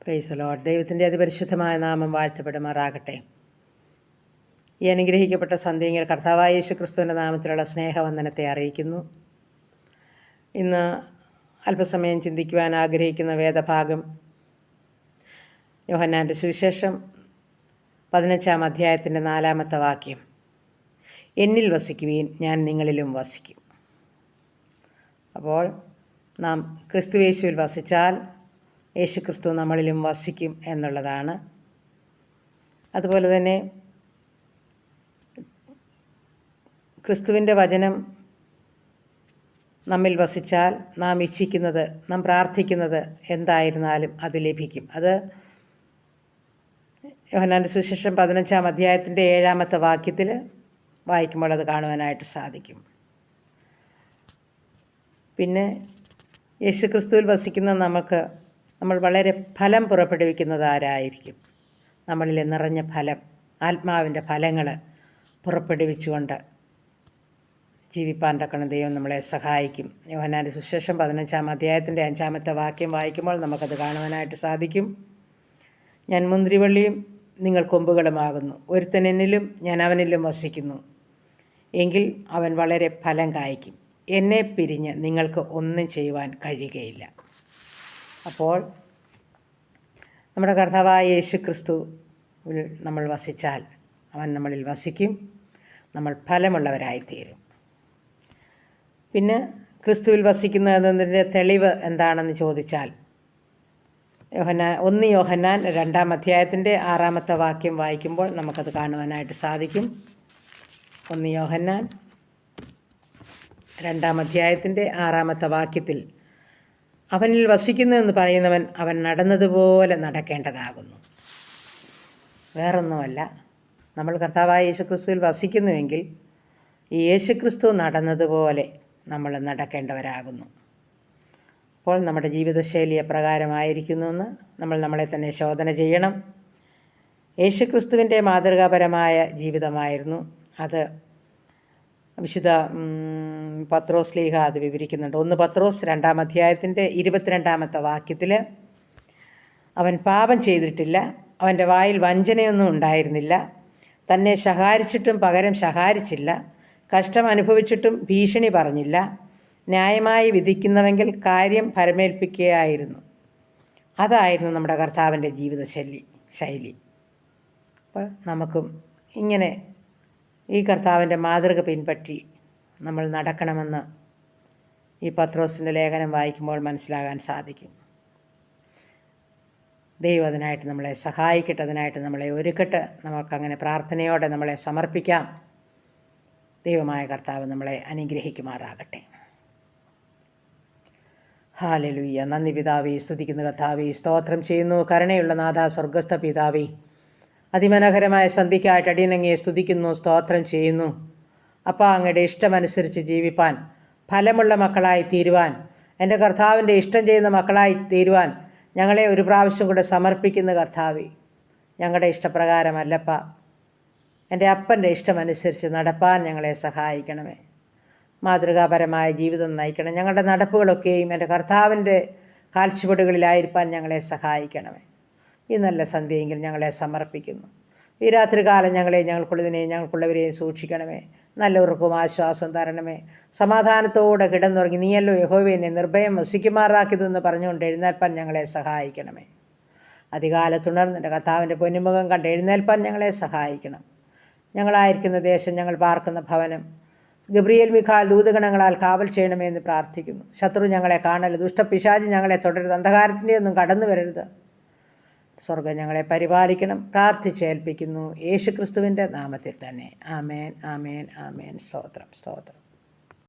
Praise the Lord. ദൈവത്തിൻ്റെ അതിപരിശുദ്ധമായ നാമം വാഴ്ത്തപ്പെടുമാറാകട്ടെ. ഈ അനുഗ്രഹിക്കപ്പെട്ട സന്ധ്യയിൽ കർത്താവായ യേശു ക്രിസ്തുവിൻ്റെ നാമത്തിലുള്ള സ്നേഹവന്ദനത്തെ അറിയിക്കുന്നു. ഇന്ന് അല്പസമയം ചിന്തിക്കുവാൻ ആഗ്രഹിക്കുന്ന വേദഭാഗം യോഹന്നാൻ്റെ സുവിശേഷം 15-ാം അധ്യായത്തിൻ്റെ 4-ാമത്തെ വാക്യം. എന്നിൽ വസിക്കുവീൻ, ഞാൻ നിങ്ങളിലും വസിക്കും. അപ്പോൾ നാം ക്രിസ്തുയേശുവിൽ വസിച്ചാൽ യേശു ക്രിസ്തു നമ്മളിലും വസിക്കും എന്നുള്ളതാണ്. അതുപോലെ തന്നെ ക്രിസ്തുവിൻ്റെ വചനം നമ്മിൽ വസിച്ചാൽ നാം ഇച്ഛിക്കുന്നത്, നാം പ്രാർത്ഥിക്കുന്നത് എന്തായിരുന്നാലും അത് ലഭിക്കും. അത് യോഹന്നാൻ്റെ സുവിശേഷം 15-ാം അധ്യായത്തിൻ്റെ 7-ാമത്തെ വാക്യത്തിൽ വായിക്കുമ്പോൾ അത് കാണുവാനായിട്ട് സാധിക്കും. പിന്നെ യേശു ക്രിസ്തുവിൽ വസിക്കുന്ന നമ്മൾ വളരെ ഫലം പുറപ്പെടുവിക്കുന്നത് ആരായിരിക്കും? നമ്മളിൽ നിറഞ്ഞ ഫലം, ആത്മാവിൻ്റെ ഫലങ്ങൾ പുറപ്പെടുവിച്ചുകൊണ്ട് ജീവിപ്പാൻ തക്കണ ദൈവം നമ്മളെ സഹായിക്കും. യോഹന്നാൻ്റെ സുവിശേഷം 15-ാം അധ്യായത്തിൻ്റെ 5-ാമത്തെ വാക്യം വായിക്കുമ്പോൾ നമുക്കത് കാണുവാനായിട്ട് സാധിക്കും. ഞാൻ മുന്തിരിവള്ളിയും നിങ്ങൾ കൊമ്പുകളുമാകുന്നു. ഒരുത്തൻ എന്നിലും ഞാൻ അവനിലും വസിക്കുന്നു എങ്കിൽ അവൻ വളരെ ഫലം കായ്ക്കും. എന്നെ പിരിഞ്ഞ് നിങ്ങൾക്ക് ഒന്നും ചെയ്യുവാൻ കഴിയുകയില്ല. അപ്പോൾ നമ്മുടെ കർത്താവായ യേശു ക്രിസ്തുവിൽ നമ്മൾ വസിച്ചാൽ അവൻ നമ്മളിൽ വസിക്കും, നമ്മൾ ഫലമുള്ളവരായിത്തീരും. പിന്നെ ക്രിസ്തുവിൽ വസിക്കുന്നതിൻ്റെ തെളിവ് എന്താണെന്ന് ചോദിച്ചാൽ 1 യോഹന്നാൻ 2-ാം അധ്യായത്തിൻ്റെ 6-ാമത്തെ വാക്യം വായിക്കുമ്പോൾ നമുക്കത് കാണുവാനായിട്ട് സാധിക്കും. 1 യോഹന്നാൻ 2-ാം അധ്യായത്തിൻ്റെ 6-ാമത്തെ വാക്യത്തിൽ അവനിൽ വസിക്കുന്നു എന്ന് പറയുന്നവൻ അവൻ നടന്നതുപോലെ നടക്കേണ്ടതാകുന്നു. വേറൊന്നുമല്ല, നമ്മൾ കർത്താവായ യേശുക്രിസ്തുവിൽ വസിക്കുന്നുവെങ്കിൽ ഈ യേശുക്രിസ്തു നടന്നതുപോലെ നമ്മൾ നടക്കേണ്ടവരാകുന്നു. അപ്പോൾ നമ്മുടെ ജീവിതശൈലി എപ്രകാരമായിരിക്കുന്നുവെന്ന് നമ്മൾ നമ്മളെ തന്നെ ശോധന ചെയ്യണം. യേശുക്രിസ്തുവിൻ്റെ മാതൃകാപരമായ ജീവിതമായിരുന്നു അത്. വിശുദ്ധ പത്രോസ് ശ്ലീഹ അത് വിവരിക്കുന്നുണ്ട്. 1 പത്രോസ് 2-ാം അധ്യായത്തിൻ്റെ 22-ാമത്തെ വാക്യത്തിൽ അവൻ പാപം ചെയ്തിട്ടില്ല, അവൻ്റെ വായിൽ വഞ്ചനയൊന്നും ഉണ്ടായിരുന്നില്ല, തന്നെ ശകാരിച്ചിട്ടും പകരം ശകാരിച്ചില്ല, കഷ്ടം അനുഭവിച്ചിട്ടും ഭീഷണി പറഞ്ഞില്ല, ന്യായമായി വിധിക്കുന്നവെങ്കിൽ കാര്യം പരമേൽപ്പിക്കുകയായിരുന്നു. അതായിരുന്നു നമ്മുടെ കർത്താവിൻ്റെ ശൈലി. അപ്പോൾ നമുക്കും ഇങ്ങനെ ഈ കർത്താവിൻ്റെ മാതൃക പിൻപറ്റി നമ്മൾ നടക്കണമെന്ന് ഈ പത്രോസിൻ്റെ ലേഖനം വായിക്കുമ്പോൾ മനസ്സിലാകാൻ സാധിക്കും. ദൈവം അതിനായിട്ട് നമ്മളെ സഹായിക്കട്ടെ, അതിനായിട്ട് നമ്മളെ ഒരുക്കട്ടെ. നമുക്കങ്ങനെ പ്രാർത്ഥനയോടെ നമ്മളെ സമർപ്പിക്കാം. ദൈവമായ കർത്താവ് നമ്മളെ അനുഗ്രഹിക്കുമാറാകട്ടെ. ഹല്ലേലൂയ. നന്ദി പിതാവേ, സ്തുതിക്കുന്ന കർത്താവേ, സ്തോത്രം ചെയ്യുന്നു. കരുണയുള്ള നാഥ, സ്വർഗസ്ഥ പിതാവേ, അതിമനോഹരമായ സന്ധിക്കായിട്ട് അടിയനങ്ങയെ സ്തുതിക്കുന്നു, സ്തോത്രം ചെയ്യുന്നു. അപ്പോൾ അങ്ങയുടെ ഇഷ്ടമനുസരിച്ച് ജീവിപ്പാൻ, ഫലമുള്ള മക്കളായി തീരുവാൻ, എൻ്റെ കർത്താവിൻ്റെ ഇഷ്ടം ചെയ്യുന്ന മക്കളായി തീരുവാൻ ഞങ്ങളെ ഒരു പ്രാവശ്യം കൂടെ സമർപ്പിക്കുന്ന കർത്താവേ, ഞങ്ങളുടെ ഇഷ്ടപ്രകാരമല്ലപ്പ, എൻ്റെ അപ്പൻ്റെ ഇഷ്ടമനുസരിച്ച് നടപ്പാൻ ഞങ്ങളെ സഹായിക്കണമേ. മാതൃകാപരമായ ജീവിതം നയിക്കണം. ഞങ്ങളുടെ നടപ്പുകളൊക്കെയും എൻ്റെ കർത്താവിൻ്റെ കാൽച്ചുവടുകളിലായിരിക്കാൻ ഞങ്ങളെ സഹായിക്കണമേ. ഈ നല്ല സന്ധ്യയെങ്കിൽ ഞങ്ങളെ സമർപ്പിക്കുന്നു. ഈ രാത്രികാലം ഞങ്ങൾക്കുള്ളതിനെയും ഞങ്ങൾക്കുള്ളവരെയും സൂക്ഷിക്കണമേ. നല്ലവർക്കും ആശ്വാസം തരണമേ. സമാധാനത്തോടെ കിടന്നുറങ്ങി നീയല്ലോ യഹോവേ എന്നെ നിർഭയം വസിക്കുമാറാക്കിയതെന്ന് പറഞ്ഞുകൊണ്ട് എഴുന്നേൽപ്പാൻ ഞങ്ങളെ സഹായിക്കണമേ. അധികാലത്തുണർന്ന് എൻ്റെ കർത്താവിൻ്റെ പൊന്നുമുഖം കണ്ട് എഴുന്നേൽപ്പാൻ ഞങ്ങളെ സഹായിക്കണം. ഞങ്ങളായിരിക്കുന്ന ദേശം, ഞങ്ങൾ പാർക്കുന്ന ഭവനം ഗബ്രിയേൽ മിഖാൽ ദൂതഗണങ്ങളാൽ കാവൽ ചെയ്യണമേ എന്ന് പ്രാർത്ഥിക്കുന്നു. ശത്രു ഞങ്ങളെ കാണരുത്, ദുഷ്ടപിശാചി ഞങ്ങളെ തുടരുത്, അന്ധകാരത്തിൻ്റെ ഒന്നും കടന്നു വരരുത്. സ്വർഗ്ഗം ഞങ്ങളെ പരിപാലിക്കണം. പ്രാർത്ഥിച്ചേൽപ്പിക്കുന്നു യേശുക്രിസ്തുവിൻ്റെ നാമത്തിൽ തന്നെ. ആമേൻ, ആമേൻ, ആമേൻ. സ്തോത്രം, സ്തോത്രം.